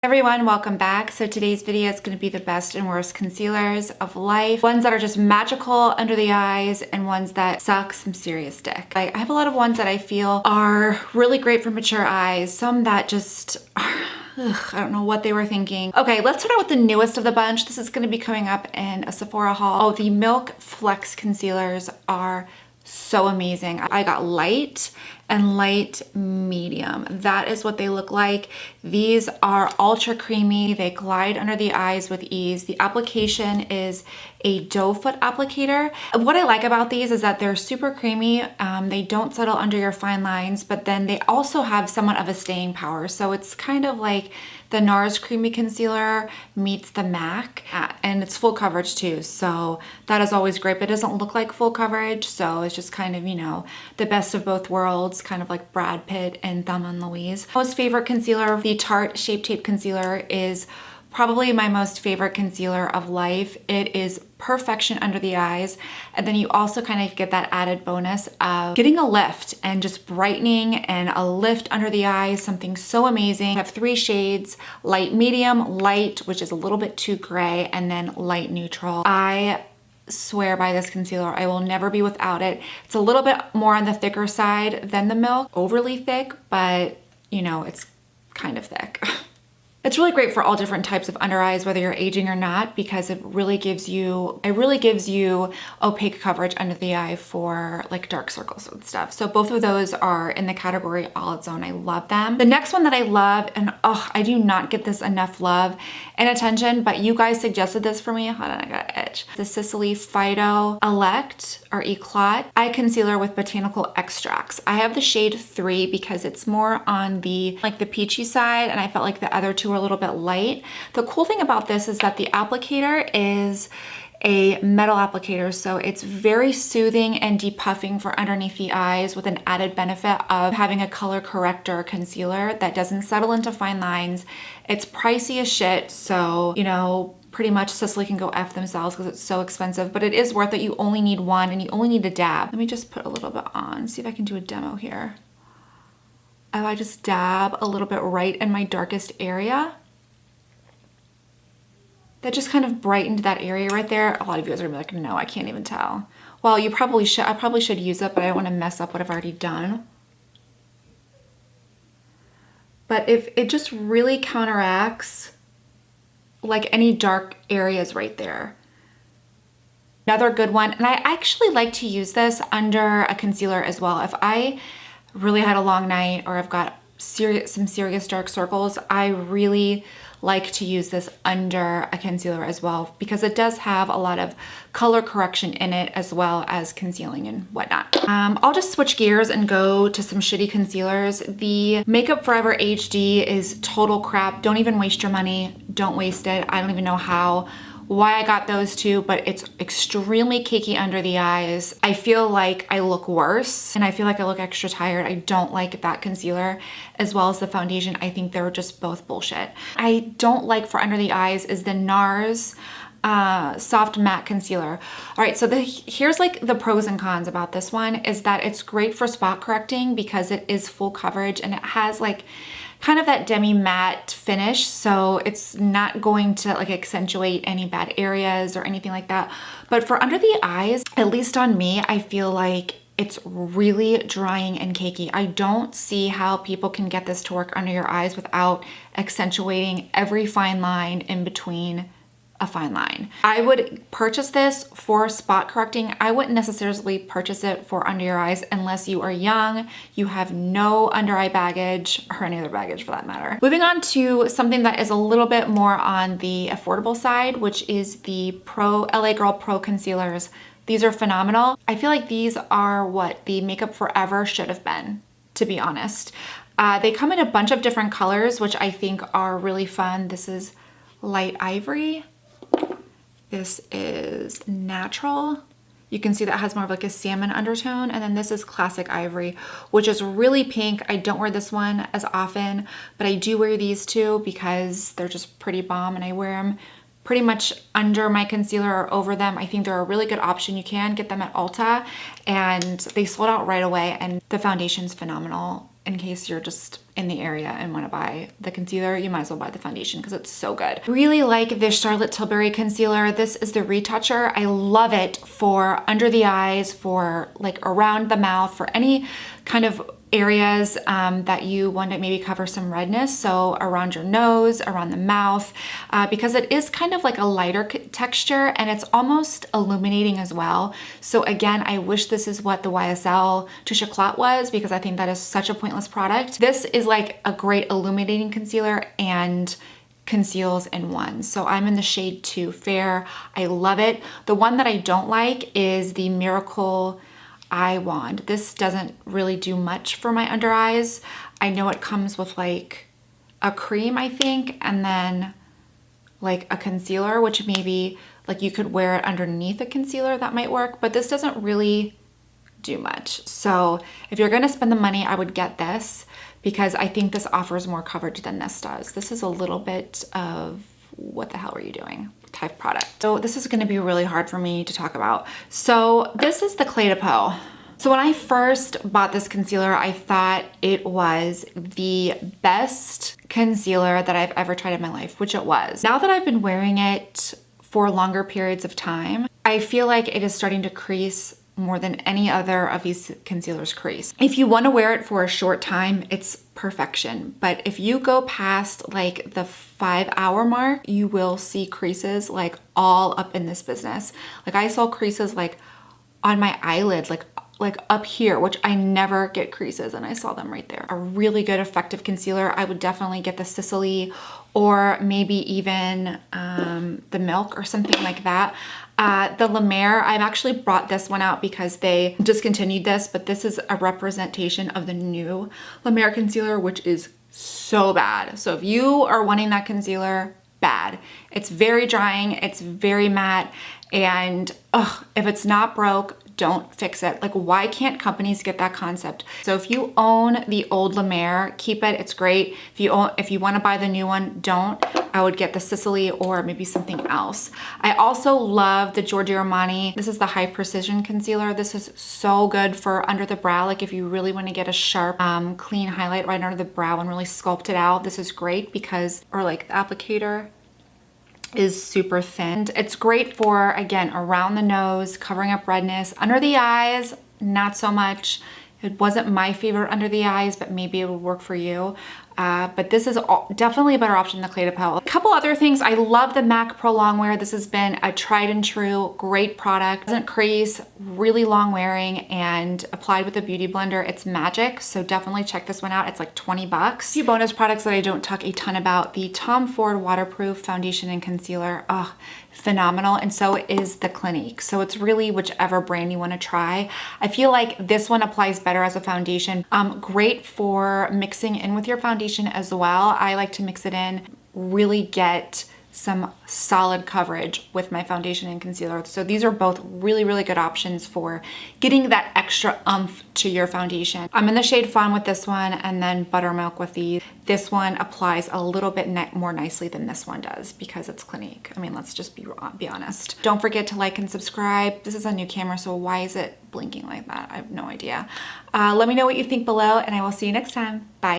Everyone, welcome back. So today's video is going to be the best and worst concealers of life. Ones that are just magical under the eyes and ones that suck some serious dick. I have a lot of ones that I feel are really great for mature eyes. Some that just are, I don't know what they were thinking. Okay, let's start out with the newest of the bunch. This is going to be coming up in a Sephora haul. Oh, the Milk Flex concealers are so amazing. I got light and light medium. That is what they look like. These are ultra creamy. They glide under the eyes with ease. The application is a doe foot applicator. What I like about these is that they're super creamy. They don't settle under your fine lines, but then they also have somewhat of a staying power. So it's kind of like the Nars Creamy Concealer meets the MAC, and it's full coverage too. So that is always great, but it doesn't look like full coverage. So it's just kind of, you know, the best of both worlds, kind of like Brad Pitt and Thelma and Louise. My most favorite concealer, the Tarte Shape Tape Concealer, is probably my most favorite concealer of life. It is perfection under the eyes, and then you also kind of get that added bonus of getting a lift and just brightening and a lift under the eyes, something so amazing. I have 3 shades: light medium, light, which is a little bit too gray, and then light neutral. I swear by this concealer. I will never be without it. It's a little bit more on the thicker side than the Milk, overly thick, but you know, it's kind of thick. It's really great for all different types of under eyes, whether you're aging or not, because it really gives you opaque coverage under the eye for like dark circles and stuff. So both of those are in the category all its own. I love them. The next one that I love, and I do not get this enough love and attention, but you guys suggested this for me. Hold on, I got an itch. The Sicily Phyto Elect or Eclat Eye Concealer with Botanical Extracts. I have the shade 3 because it's more on the peachy side, and I felt like the other two were a little bit light. The cool thing about this is that the applicator is a metal applicator, so it's very soothing and depuffing for underneath the eyes, with an added benefit of having a color corrector concealer that doesn't settle into fine lines. It's pricey as shit, so you know, pretty much Sicily can go F themselves because it's so expensive, but it is worth it. You only need one and you only need a dab. Let me just put a little bit on, see if I can do a demo here. Oh, I just dab a little bit right in my darkest area. That just kind of brightened that area right there. A lot of you guys are gonna be like, no, I can't even tell. Well, you probably should. I probably should use it, but I don't want to mess up what I've already done. But if it just really counteracts like any dark areas right there. Another good one, and I actually like to use this under a concealer as well. If I really had a long night or I've got some serious dark circles, I really like to use this under a concealer as well, because it does have a lot of color correction in it as well as concealing and whatnot. I'll just switch gears and go to some shitty concealers. The Makeup Forever HD is total crap. Don't even waste your money. Don't waste it. I don't even know why I got those two, but it's extremely cakey under the eyes. I feel like I look worse and I feel like I look extra tired. I don't like that concealer, as well as the foundation. I think they're just both bullshit. I don't like for under the eyes is the Nars Soft Matte Concealer. All right, so here's like the pros and cons about this one is that it's great for spot correcting because it is full coverage and it has like kind of that demi matte finish, so it's not going to like accentuate any bad areas or anything like that. But for under the eyes, at least on me, I feel like it's really drying and cakey. I don't see how people can get this to work under your eyes without accentuating every fine line in between a fine line. I would purchase this for spot correcting. I wouldn't necessarily purchase it for under your eyes unless you are young, you have no under eye baggage, or any other baggage for that matter. Moving on to something that is a little bit more on the affordable side, which is the LA Girl Pro Concealers. These are phenomenal. I feel like these are what the Makeup Forever should have been, to be honest. They come in a bunch of different colors, which I think are really fun. This is light ivory. This is natural. You can see that has more of like a salmon undertone. And then this is classic ivory, which is really pink. I don't wear this one as often, but I do wear these two because they're just pretty bomb, and I wear them pretty much under my concealer or over them. I think they're a really good option. You can get them at Ulta, and they sold out right away, and the foundation's phenomenal. in case you're just in the area and want to buy the concealer, you might as well buy the foundation because it's so good. Really like this Charlotte Tilbury concealer. This is the retoucher. I love it for under the eyes, for like around the mouth, for any kind of areas that you want to maybe cover some redness. So around your nose, around the mouth, because it is kind of like a lighter texture and it's almost illuminating as well. So again, I wish this is what the YSL Touche Éclat was, because I think that is such a pointless product. This is like a great illuminating concealer and conceals in one. So I'm in the shade 2 Fair. I love it. The one that I don't like is the Miracle Eye Wand. This doesn't really do much for my under eyes. I know it comes with like a cream, I think, and then like a concealer, which maybe like you could wear it underneath a concealer, that might work, but this doesn't really do much. So if you're gonna spend the money, I would get this because I think this offers more coverage than this does. This is a little bit of what the hell are you doing type product. So this is gonna be really hard for me to talk about. So this is the Clé de Peau. So when I first bought this concealer, I thought it was the best concealer that I've ever tried in my life, which it was. Now that I've been wearing it for longer periods of time, I feel like it is starting to crease more than any other of these concealers crease. If you want to wear it for a short time, it's perfection. But if you go past like the 5-hour mark, you will see creases like all up in this business. Like I saw creases like on my eyelid, like up here, which I never get creases, and I saw them right there. A really good effective concealer. I would definitely get the Sicily or maybe even the Milk or something like that. The La Mer, I've actually brought this one out because they discontinued this, but this is a representation of the new La Mer concealer, which is so bad. So if you are wanting that concealer, bad. It's very drying, it's very matte, and if it's not broke, don't fix it. Like, why can't companies get that concept? So if you own the old La Mer, keep it, it's great. If you want to buy the new one, don't. I would get the Sicily or maybe something else. I also love the Giorgio Armani. This is the High Precision Concealer. This is so good for under the brow. Like if you really want to get a sharp, clean highlight right under the brow and really sculpt it out, this is great because, or like the applicator is super thin. It's great for, again, around the nose, covering up redness. Under the eyes, not so much. It wasn't my favorite under the eyes, but maybe it would work for you. But this is definitely a better option than the Clé de Peau. A couple other things. I love the MAC Pro Longwear. This has been a tried and true, great product. Doesn't crease, really long wearing, and applied with a beauty blender, it's magic. So definitely check this one out. It's like 20 bucks. A few bonus products that I don't talk a ton about. The Tom Ford Waterproof Foundation and Concealer. Oh, phenomenal. And so is the Clinique. So it's really whichever brand you want to try. I feel like this one applies better as a foundation. Great for mixing in with your foundation as well. I like to mix it in, really get some solid coverage with my foundation and concealer. So these are both really, really good options for getting that extra oomph to your foundation. I'm in the shade Fawn with this one, and then Buttermilk with these. This one applies a little bit more nicely than this one does because it's Clinique. I mean, let's just be honest. Don't forget to like and subscribe. This is a new camera, so why is it blinking like that? I have no idea. Let me know what you think below, and I will see you next time. Bye.